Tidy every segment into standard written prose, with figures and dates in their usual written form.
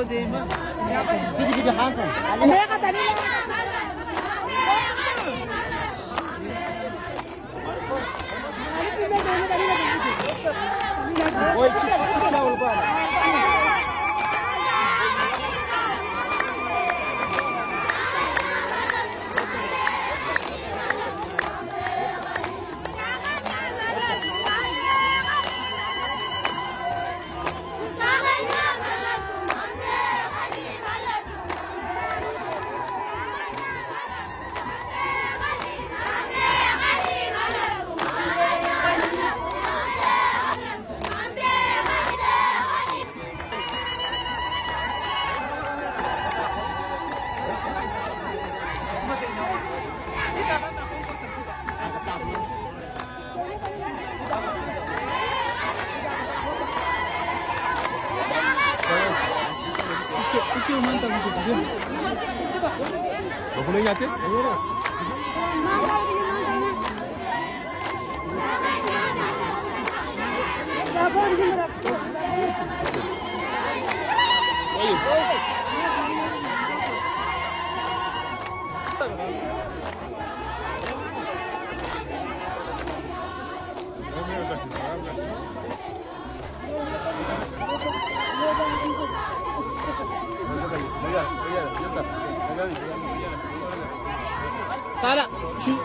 Gidi Hasan. Lo boleh yakin? Salah. Şu.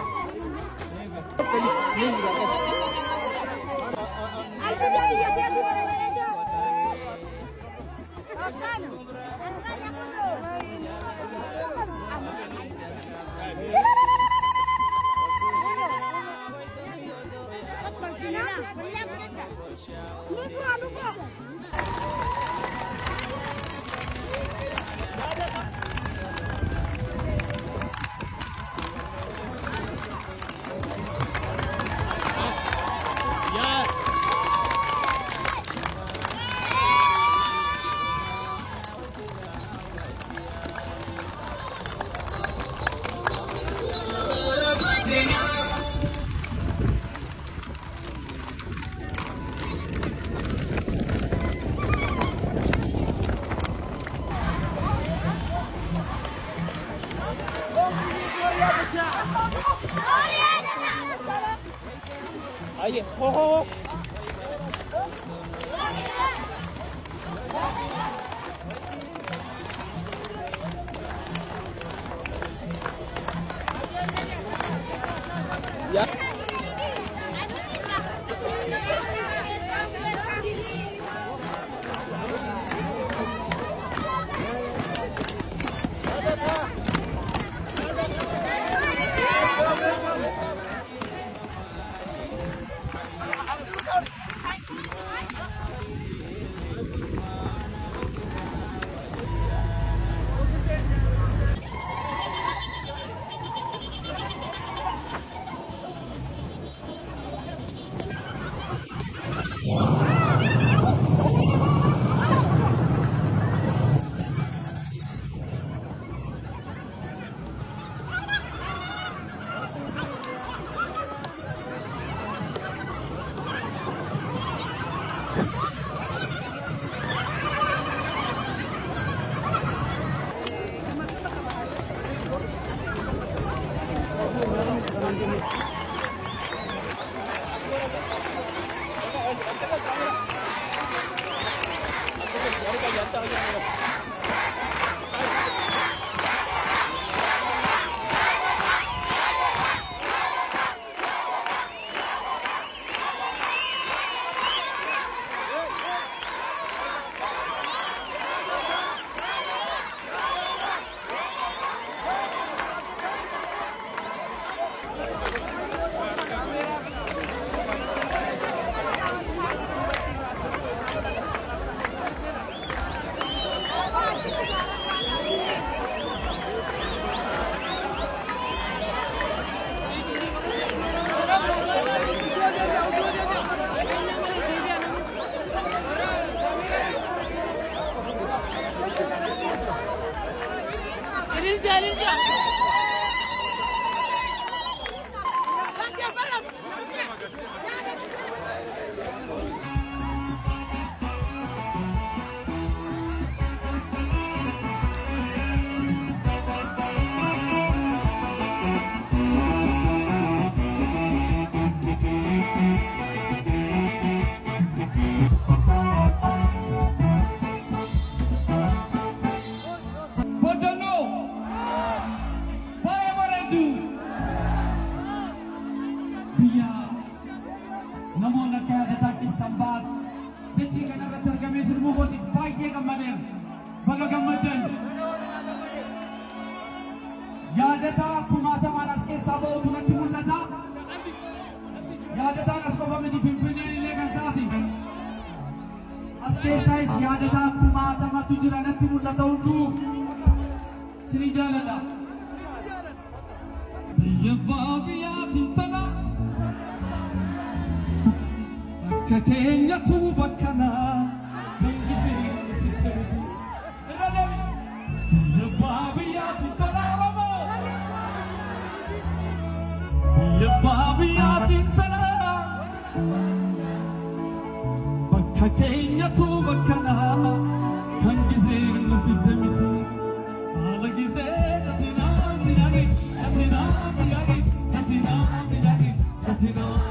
Ayo, ho ho. Ya. baay'ee gammadeen baga gammaddan yaadataa kumaatamaan as keessaa ba'utu natti mul'ata yaadataan as qofa miti Finfinneen illee kan isaati as keessaayis yaadataa kumaatamatu jira natti mul'ata hunduu sinii jaaladha biyya baabiyaatiin tana bakka keenyatu bakkanaa kan gisee biyya baabiyaatiin tana biyya baabiyaatiin tana bakka keenyatu bakkanaa kan gisee nufitte miti haala gisee gatinaa yaagi gatinaa yaagi gatinaa yaagi gatinaa